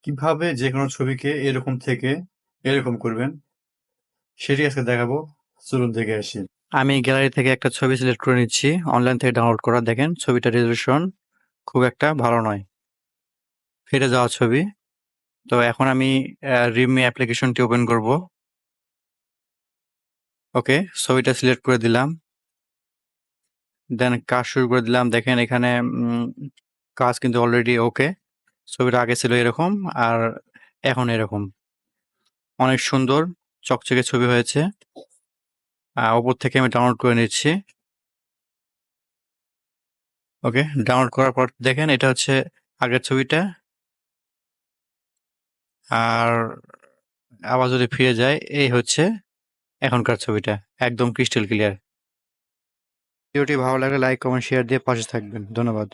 কিভাবে যেকোনো ছবিকে এরকম থেকে এরকম করবেন সেটি আজকে দেখাবো। চলুন দেখে আসি। আমি গ্যালারি থেকে একটা ছবি সিলেক্ট করে নিচ্ছি, অনলাইন থেকে ডাউনলোড করা। দেখেন ছবিটা রেজলিউশন খুব একটা ভালো নয়, ফেটে যাওয়া ছবি। তো এখন আমি রিমি অ্যাপ্লিকেশনটি ওপেন করব। ওকে, ছবিটা সিলেক্ট করে দিলাম, দেন কাজ শুরু করে দিলাম। দেখেন এখানে কাজ কিন্তু অলরেডি ওকে। ছবিটা আগে ছিল এরকম, আর এখন এরকম। অনেক সুন্দর চকচকে ছবি হয়েছে। ওপর থেকে আমি ডাউনলোড করে নিচ্ছি। ওকে, ডাউনলোড করার পর দেখেন এটা হচ্ছে আগের ছবিটা। আর আবার যদি ফিরে যায়, এই হচ্ছে এখনকার ছবিটা, একদম ক্রিস্টাল ক্লিয়ার। ভিডিওটি ভালো লাগলে লাইক কমেন্ট শেয়ার দিয়ে পাশে থাকবেন। ধন্যবাদ।